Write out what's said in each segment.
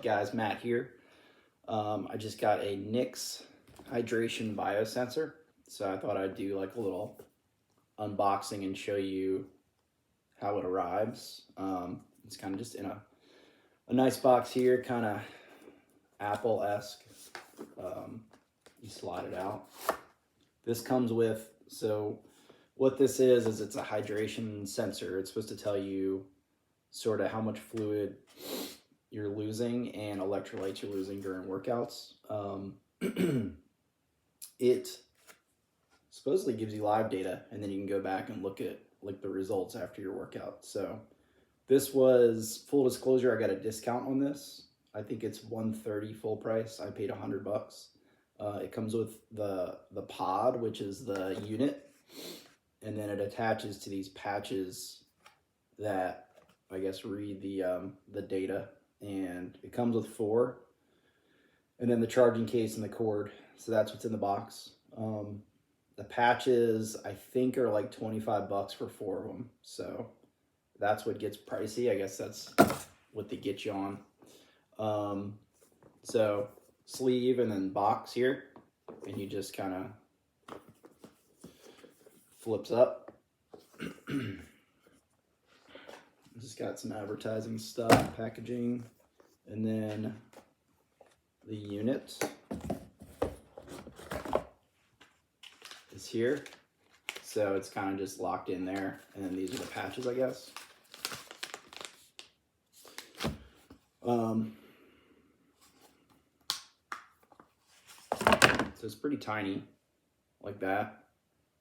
guys? Matt here. I just got a Nix Hydration Biosensor, so I thought I'd do like a little unboxing and show you how it arrives. It's kind of just in a nice box here, kind of Apple-esque. You slide it out. This comes with, so what this is it's a hydration sensor. It's supposed to tell you sort of how much fluid you're losing and electrolytes you're losing during workouts. It supposedly gives you live data, and then you can go back and look at like the results after your workout. So this was, full disclosure, I got a discount on this. I think it's $130 full price. I paid $100. It comes with the pod, which is the unit, and then it attaches to these patches that I guess read the data, and it comes with 4, and then the charging case and the cord. So that's what's in the box. The patches I think are like $25 for 4 of them. So that's what gets pricey. I guess that's what they get you on. So sleeve and then box here, and you just kind of flips up. Just got some advertising stuff, packaging, and then the unit is here. So it's kind of just locked in there, and then these are the patches, I guess. So it's pretty tiny, like that,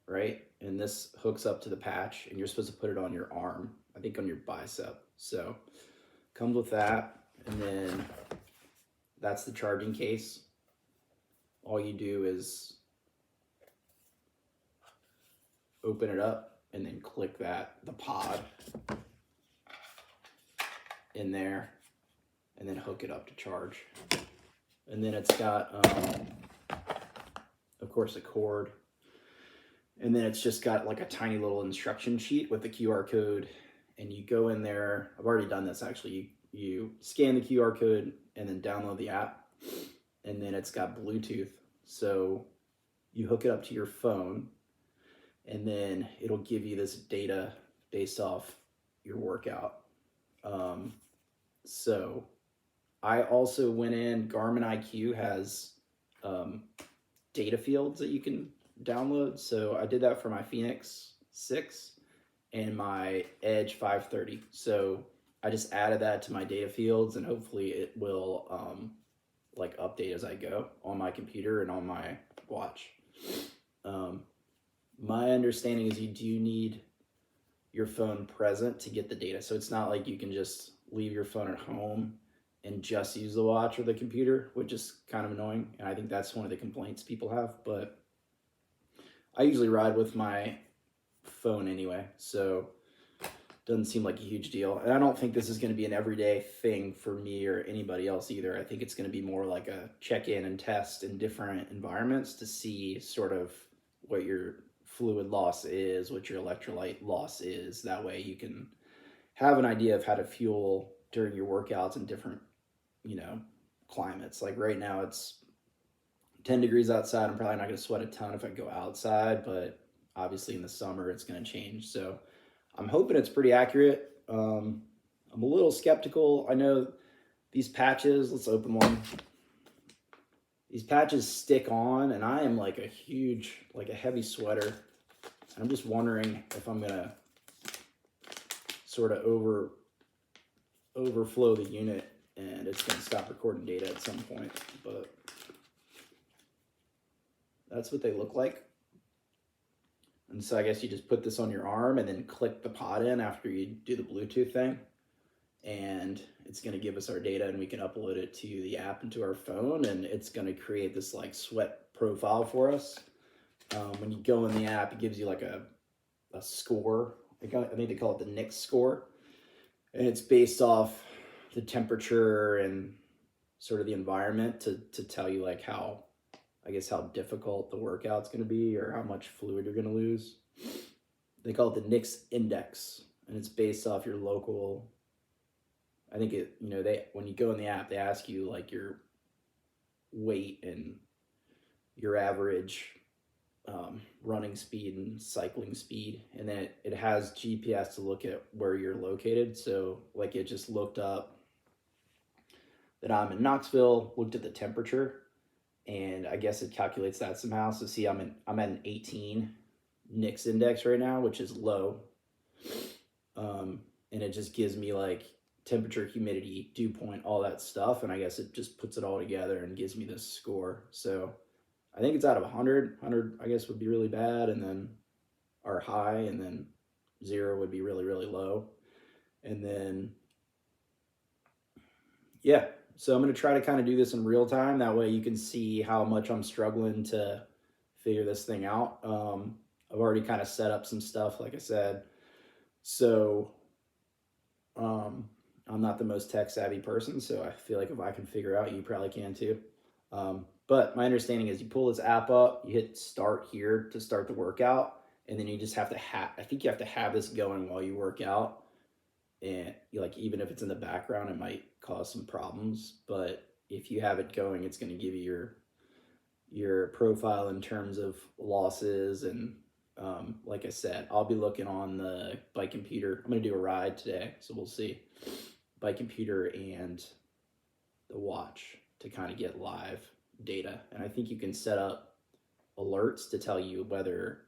right? And this hooks up to the patch, and you're supposed to put it on your arm, I think on your bicep. So comes with that, and then that's the charging case. All you do is open it up and then click the pod in there, and then hook it up to charge. And then it's got, of course, a cord. And then it's just got like a tiny little instruction sheet with the QR code, and you go in there. I've already done this actually. You scan the QR code and then download the app, and then it's got Bluetooth. So you hook it up to your phone, and then it'll give you this data based off your workout. So I also went in, Garmin IQ has data fields that you can download. So I did that for my Phoenix 6 and my Edge 530. So I just added that to my data fields, and hopefully it will like update as I go on my computer and on my watch. My understanding is you do need your phone present to get the data. So it's not like you can just leave your phone at home and just use the watch or the computer, which is kind of annoying. And I think that's one of the complaints people have, but I usually ride with my phone anyway, so doesn't seem like a huge deal. And I don't think this is going to be an everyday thing for me or anybody else either. I think it's going to be more like a check-in and test in different environments to see sort of what your fluid loss is, what your electrolyte loss is. That way you can have an idea of how to fuel during your workouts in different, climates. Like right now it's 10 degrees outside. I'm probably not going to sweat a ton if I go outside, but obviously in the summer it's going to change. So I'm hoping it's pretty accurate. I'm a little skeptical. I know these patches, let's open one. These patches stick on, and I am like a heavy sweater. I'm just wondering if I'm going to sort of overflow the unit and it's going to stop recording data at some point, but that's what they look like. And so I guess you just put this on your arm and then click the pod in after you do the Bluetooth thing, and it's going to give us our data, and we can upload it to the app into our phone, and it's going to create this like sweat profile for us. When you go in the app, it gives you like a score. I think they call it the Nix score, and it's based off the temperature and sort of the environment to tell you like how difficult the workout's going to be or how much fluid you're going to lose. They call it the Nix index, and it's based off your local I think it, you know, when you go in the app, they ask you like your weight and your average running speed and cycling speed, and then it has GPS to look at where you're located. So like it just looked up that I'm in Knoxville, looked at the temperature, and I guess it calculates that somehow. So see, I'm at an 18 Nix index right now, which is low, and it just gives me like temperature, humidity, dew point, all that stuff, and I guess it just puts it all together and gives me this score. So I think it's out of 100. 100 I guess would be really bad, and then or high, and then 0 would be really, really low. And then yeah, so I'm going to try to kind of do this in real time. That way you can see how much I'm struggling to figure this thing out. I've already kind of set up some stuff, like I said. So I'm not the most tech savvy person, so I feel like if I can figure out, you probably can too. But my understanding is you pull this app up, you hit start here to start the workout, and then you just have to I think you have to have this going while you work out. And like, even if it's in the background, it might cause some problems, but if you have it going, it's going to give you your profile in terms of losses. And like I said, I'll be looking on the bike computer. I'm going to do a ride today, so we'll see. Bike computer and the watch to kind of get live data. And I think you can set up alerts to tell you whether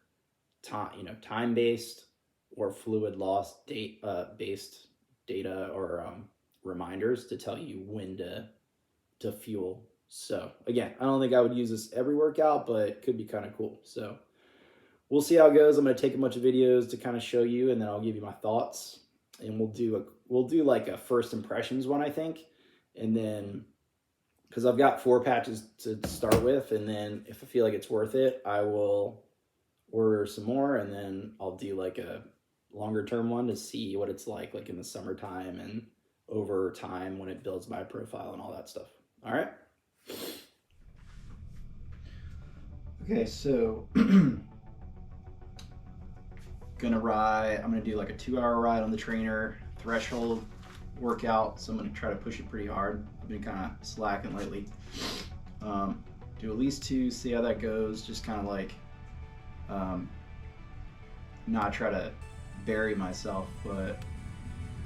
time-based or fluid loss based data, or reminders to tell you when to fuel. So again, I don't think I would use this every workout, but it could be kind of cool. So we'll see how it goes. I'm going to take a bunch of videos to kind of show you, and then I'll give you my thoughts, and we'll do like a first impressions one, I think. And then, because I've got 4 patches to start with, and then if I feel like it's worth it, I will order some more, and then I'll do like a longer term one to see what it's like in the summertime and over time when it builds my profile and all that stuff. All right. Okay, so gonna ride. I'm gonna do like a 2-hour ride on the trainer, threshold workout. So I'm gonna try to push it pretty hard. I've been kind of slacking lately. Do at least 2, see how that goes. Just kind of like not try to bury myself, but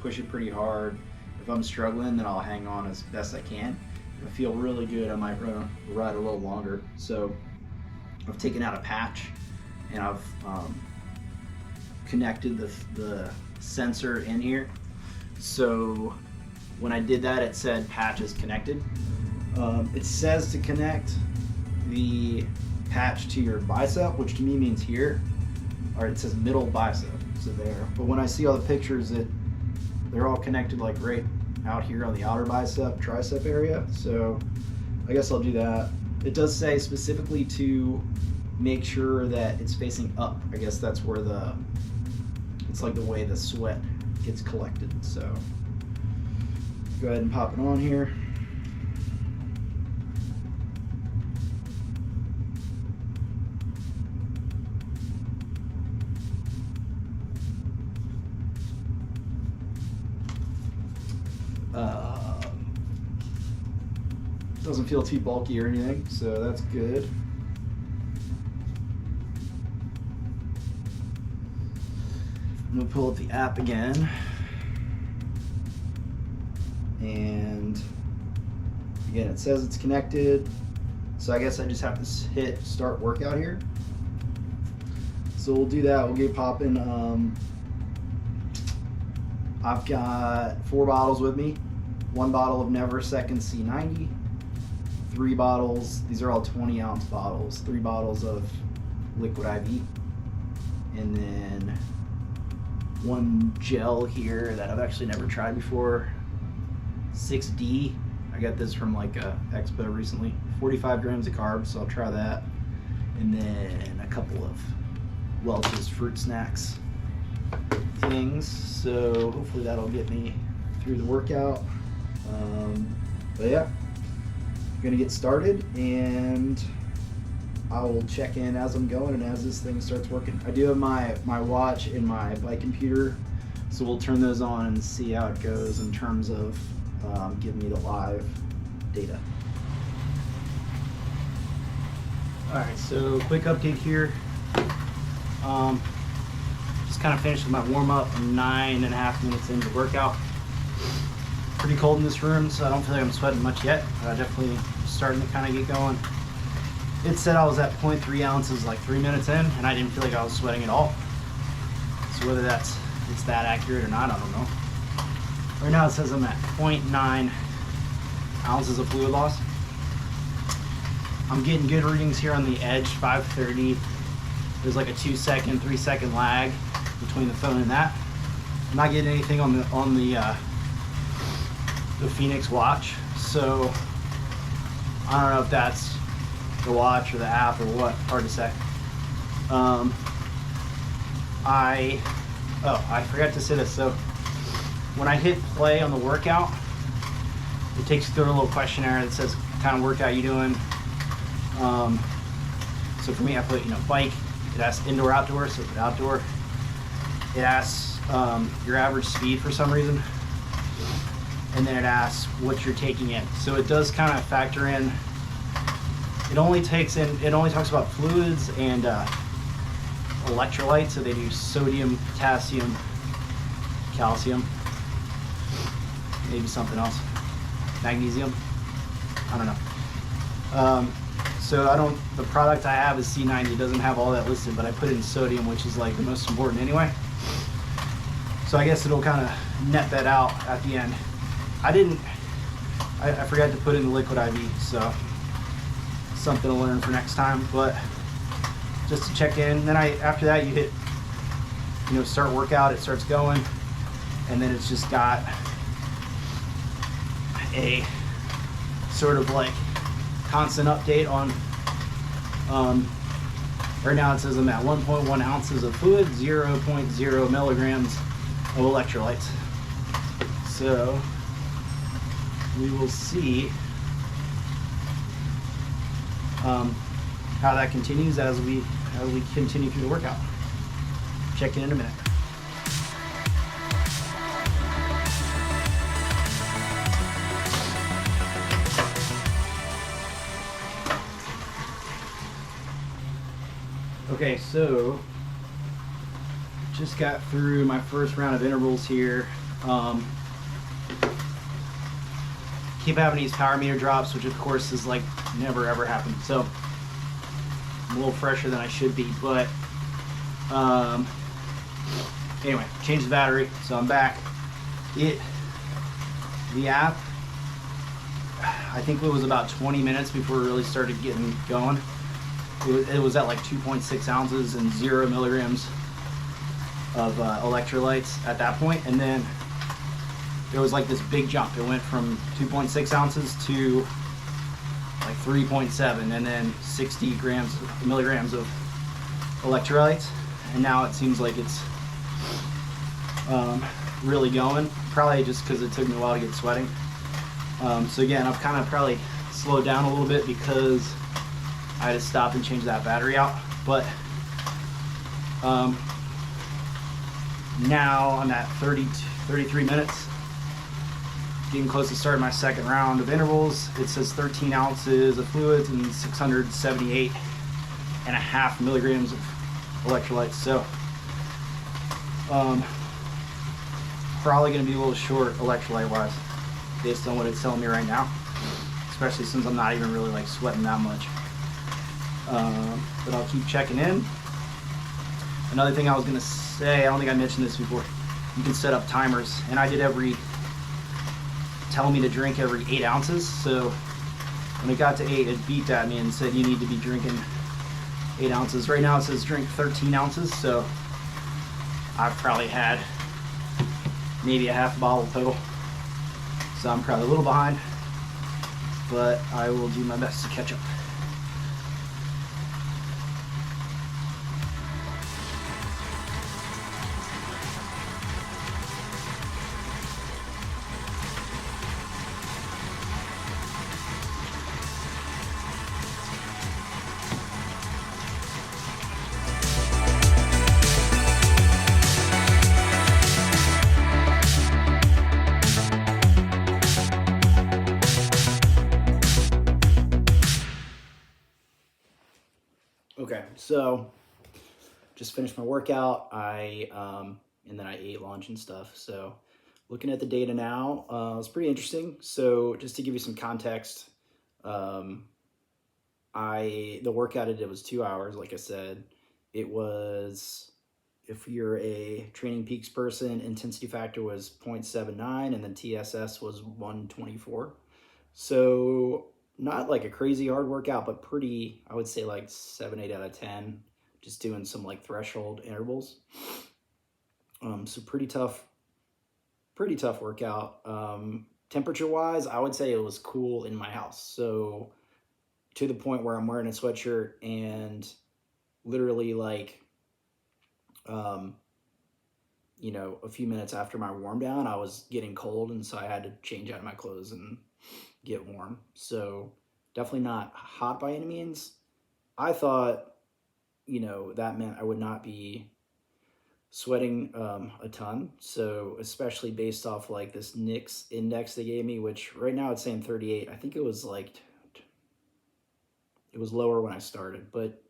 push it pretty hard. If I'm struggling, then I'll hang on as best I can. If I feel really good, I might ride a little longer. So I've taken out a patch, and I've connected the sensor in here. So when I did that, it said patch is connected. It says to connect the patch to your bicep, which to me means here, or it says middle bicep, so there. But when I see all the pictures, they're all connected like right out here on the outer bicep, tricep area. So I guess I'll do that. It does say specifically to make sure that it's facing up. I guess that's where it's like the way the sweat gets collected. So go ahead and pop it on here. Doesn't feel too bulky or anything, so that's good. I'm gonna pull up the app again, and again it says it's connected, so I guess I just have to hit start workout here. So we'll do that. We'll get popping. I've got 4 bottles with me. 1 bottle of Neversecond C90, 3 bottles, these are all 20-ounce bottles, 3 bottles of liquid IV, and then 1 gel here that I've actually never tried before, 6D. I got this from like a expo recently. 45 grams of carbs, so I'll try that. And then a couple of Welch's fruit snacks things, so hopefully that'll get me through the workout. But yeah, I'm gonna get started, and I will check in as I'm going and as this thing starts working. I do have my watch and my bike computer, so So we'll turn those on and see how it goes in terms of giving me the live data. All right, so quick update here. Just kind of finished with my warm up. I'm 9.5 minutes into the workout. Pretty cold in this room, so I don't feel like I'm sweating much yet. Definitely starting to kind of get going. It said I was at 0.3 ounces like 3 minutes in, and I didn't feel like I was sweating at all. So whether it's that accurate or not, I don't know. Right now it says I'm at 0.9 ounces of fluid loss. I'm getting good readings here on the edge, 530. There's like a 2-second, 3-second lag between the phone and that. I'm not getting anything on the Phoenix watch, so I don't know if that's the watch or the app or what, hard to say. I forgot to say this. So when I hit play on the workout, it takes you through a little questionnaire that says what kind of workout you doing. So for me, I put, bike. It asks indoor, outdoor, so put outdoor. It asks your average speed for some reason. And then it asks what you're taking in. So it does kind of factor in. It only talks about fluids and electrolytes. So they do sodium, potassium, calcium, maybe something else, magnesium. I don't know. So the product I have is C90. It doesn't have all that listed, but I put in sodium, which is like the most important anyway. So I guess it'll kind of net that out at the end. I forgot to put in the liquid IV, so something to learn for next time, but just to check in. Then after that you hit, start workout, it starts going, and then it's just got a sort of like constant update on, right now it says I'm at 1.1 ounces of fluid, 0.0 milligrams of electrolytes. So we will see how that continues as we continue through the workout. Check in a minute. Okay, so just got through my first round of intervals here. Keep having these power meter drops, which of course is like never ever happened. So I'm a little fresher than I should be, but anyway, changed the battery, so I'm back. The app, I think it was about 20 minutes before it really started getting going. It was at like 2.6 ounces and 0 milligrams of electrolytes at that point, and then there was like this big jump. It went from 2.6 ounces to like 3.7, and then 60 milligrams of electrolytes, and now it seems like it's really going, probably just because it took me a while to get sweating. So again, I've kind of probably slowed down a little bit because I had to stop and change that battery out, but now I'm at 33 minutes, getting close to starting my second round of intervals. It says 13 ounces of fluids and 678.5 milligrams of electrolytes. So probably going to be a little short electrolyte wise based on what it's telling me right now, especially since I'm not even really like sweating that much. But I'll keep checking in. Another thing I was going to say, I don't think I mentioned this before, you can set up timers, and I did tell me to drink every 8 ounces. So when it got to 8, it beeped at me and said you need to be drinking 8 ounces. Right now it says drink 13 ounces, so I've probably had maybe a half bottle total. So I'm probably a little behind, but I will do my best to catch up. Okay, so just finished my workout. And then I ate lunch and stuff. So looking at the data now, it's pretty interesting. So just to give you some context, um, the workout I did was 2 hours. Like I said, it was, if you're a Training Peaks person, intensity factor was 0.79, and then TSS was 124. So not like a crazy hard workout, but pretty, I would say like 7, 8 out of 10, just doing some like threshold intervals. So pretty tough workout. Temperature wise, I would say it was cool in my house. So to the point where I'm wearing a sweatshirt, and literally like, a few minutes after my warm down, I was getting cold. And so I had to change out of my clothes and get warm. So definitely not hot by any means. I thought, that meant I would not be sweating a ton. So especially based off like this Nix index they gave me, which right now it's saying 38. I think it was like, it was lower when I started, but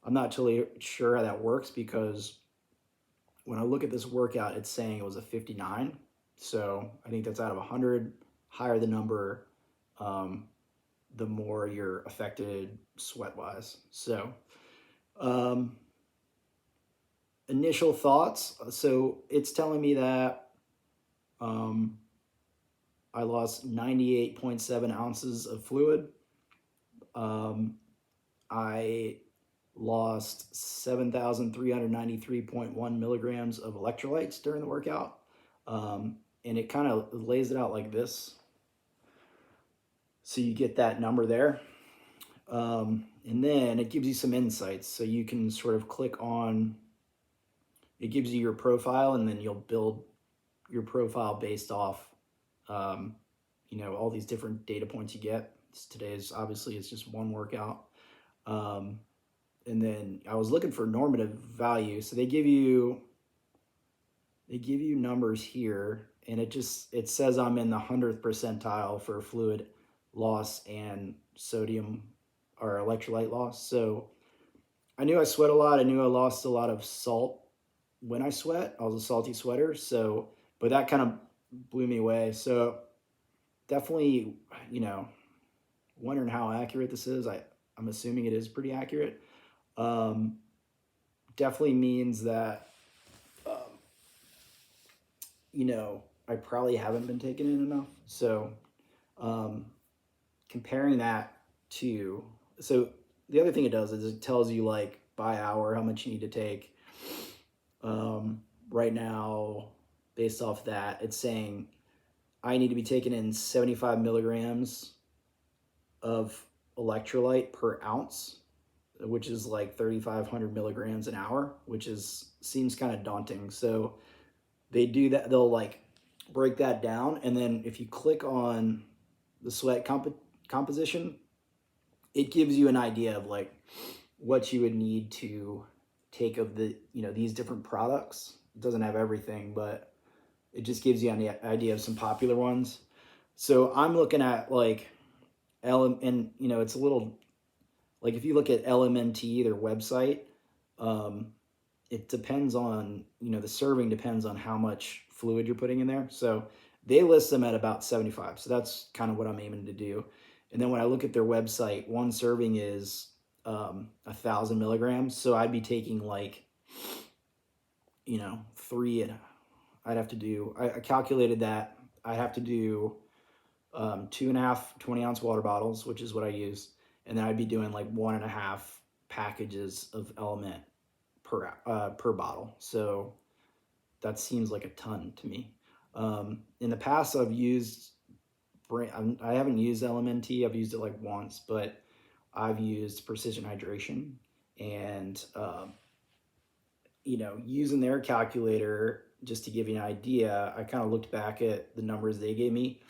I'm not totally sure how that works, because when I look at this workout, it's saying it was a 59. So I think that's out of 100. Higher the number, the more you're affected sweat wise. So, initial thoughts. So it's telling me that I lost 98.7 ounces of fluid. I lost 7,393.1 milligrams of electrolytes during the workout. And it kind of lays it out like this. So you get that number there. And then it gives you some insights. So you can sort of click on, it gives you your profile, and then you'll build your profile based off, all these different data points you get. Today's obviously it's just one workout. And then I was looking for normative value. So they give you numbers here, and it says I'm in the 100th percentile for fluid loss and sodium or electrolyte loss. So I knew I sweat a lot. I knew I lost a lot of salt when I sweat. I was a salty sweater. So, but that kind of blew me away. So definitely, wondering how accurate this is. I'm assuming it is pretty accurate. Definitely means that, I probably haven't been taking in enough. So, comparing that to, so the other thing it does is it tells you like by hour how much you need to take. Right now, based off that, it's saying I need to be taking in 75 milligrams of electrolyte per ounce, which is like 3,500 milligrams an hour, which seems kind of daunting. So they do that. They'll like break that down. And then if you click on the sweat composition, it gives you an idea of like what you would need to take of the, these different products. It doesn't have everything, but it just gives you an idea of some popular ones. So I'm looking at like and it's a little, like if you look at LMNT, their website, it depends on, the serving depends on how much fluid you're putting in there. So they list them at about 75. So that's kind of what I'm aiming to do. And then when I look at their website, one serving is 1,000 milligrams. So I'd be taking like, three, and I'd have to do, I calculated that I have to do 2.5 20-ounce water bottles, which is what I use. And then I'd be doing like 1.5 packages of element per bottle. So that seems like a ton to me. In the past, I haven't used LMNT. I've used it like once, but I've used Precision Hydration, and using their calculator, just to give you an idea, I kind of looked back at the numbers they gave me,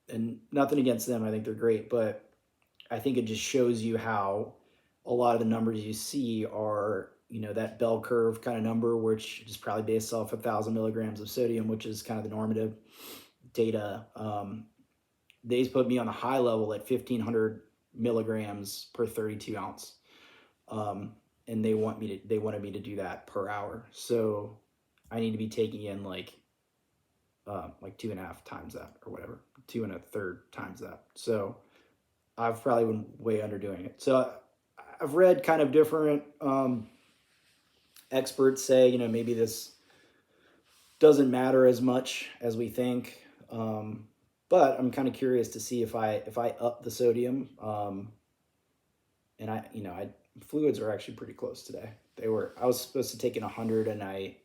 and nothing against them. I think they're great, but I think it just shows you how a lot of the numbers you see are, that bell curve kind of number, which is probably based off 1,000 milligrams of sodium, which is kind of the normative data. They put me on the high level at 1,500 milligrams per 32 ounce. and they wanted me to do that per hour. So I need to be taking in like 2.5 times that or whatever, 2 1/3 times that. So I've probably been way underdoing it. So I've read kind of different experts say, maybe this doesn't matter as much as we think. But I'm kind of curious to see if I up the sodium. And fluids are actually pretty close today. I was supposed to take in 100 and I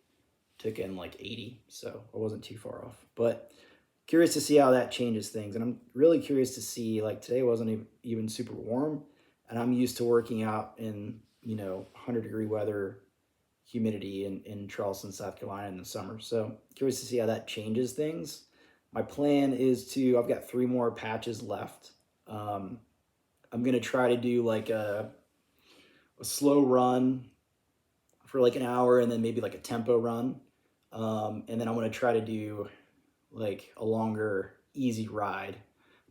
took in like 80, so I wasn't too far off. But curious to see how that changes things. And I'm really curious to see, like, today wasn't even super warm, and I'm used to working out in 100-degree weather, humidity in Charleston, South Carolina in the summer. So curious to see how that changes things. My plan is I've got 3 more patches left. I'm gonna try to do like a slow run for like an hour, and then maybe like a tempo run. And then I'm gonna try to do like a longer, easy ride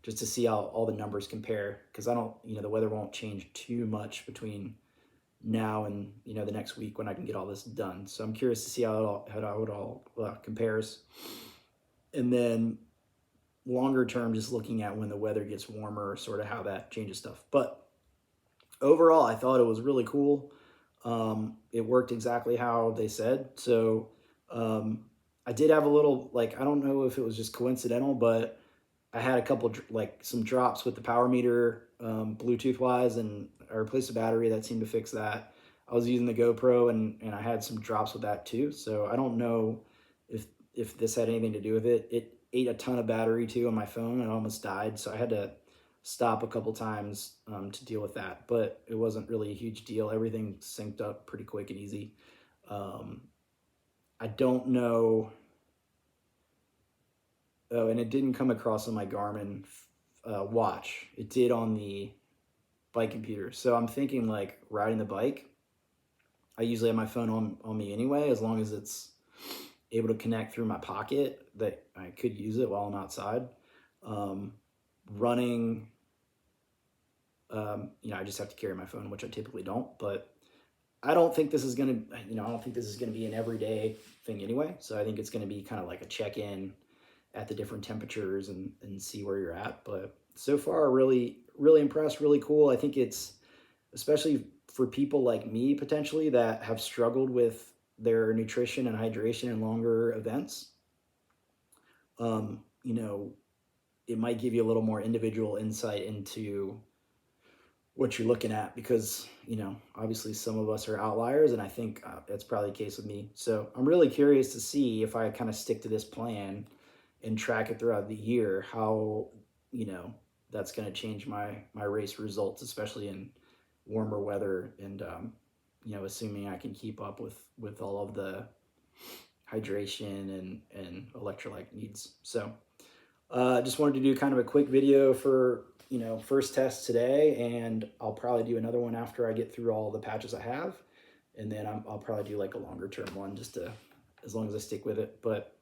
just to see how all the numbers compare. Because I don't, the weather won't change too much between now and the next week when I can get all this done. So I'm curious to see how it all compares. And then longer term, just looking at when the weather gets warmer, sort of how that changes stuff. But overall, I thought it was really cool. It worked exactly how they said. So I did have a little, like, I don't know if it was just coincidental, but I had a couple, like, some drops with the power meter, Bluetooth wise, and I replaced the battery. That seemed to fix that. I was using the GoPro and I had some drops with that too. So I don't know if this had anything to do with it. It ate a ton of battery too on my phone and almost died. So I had to stop a couple times to deal with that, but it wasn't really a huge deal. Everything synced up pretty quick and easy. I don't know. Oh, and it didn't come across on my Garmin watch. It did on the bike computer. So I'm thinking, like, riding the bike, I usually have my phone on me anyway, as long as it's able to connect through my pocket, that I could use it while I'm outside. Running, I just have to carry my phone, which I typically don't, but I don't think this is going to, I don't think this is going to be an everyday thing anyway. So I think it's going to be kind of like a check-in at the different temperatures and see where you're at. But so far, really, really impressed, really cool. I think it's, especially for people like me potentially that have struggled with their nutrition and hydration in longer events. It might give you a little more individual insight into what you're looking at, because obviously some of us are outliers, and I think that's probably the case with me. So I'm really curious to see if I kind of stick to this plan and track it throughout the year, how that's going to change my race results, especially in warmer weather, and assuming I can keep up with all of the hydration and electrolyte needs. So just wanted to do kind of a quick video for first test today, and I'll probably do another one after I get through all the patches I have, and then I'll probably do like a longer term one, just to, as long as I stick with it. But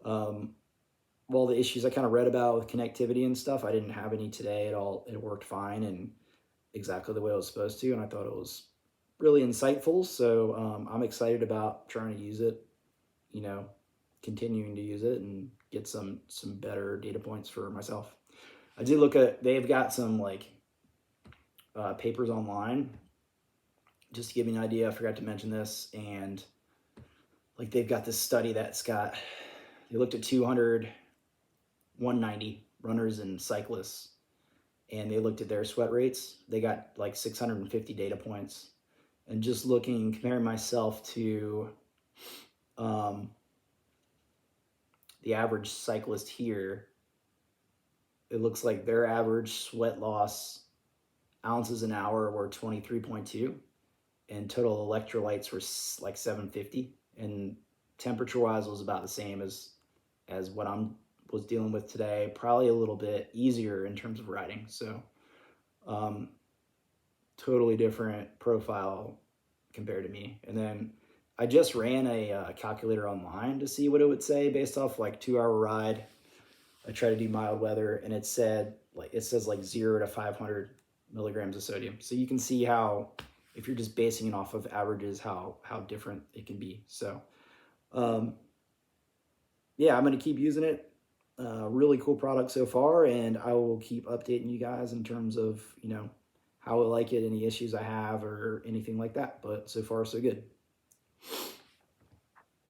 all the issues I kind of read about with connectivity and stuff, I didn't have any today at all. It worked fine and exactly the way it was supposed to, and I thought it was really insightful. So I'm excited about trying to use it, continuing to use it and get some better data points for myself. I did look at, they've got some like papers online, just to give you an idea. I forgot to mention this, and like they've got this study that's got, they looked at 200, 190 runners and cyclists, and they looked at their sweat rates. They got like 650 data points, and just comparing myself to the average cyclist here, it looks like their average sweat loss ounces an hour were 23.2, and total electrolytes were like 750, and temperature wise was about the same as what was dealing with today, probably a little bit easier in terms of riding. So totally different profile compared to me. And then I just ran a calculator online to see what it would say based off like 2-hour ride. I tried to do mild weather, and it says like 0 to 500 milligrams of sodium. So you can see how if you're just basing it off of averages, how different it can be. So yeah, I'm going to keep using it. Really cool product so far, and I will keep updating you guys in terms of, you know, how I like it, any issues I have, or anything like that. But so far, so good.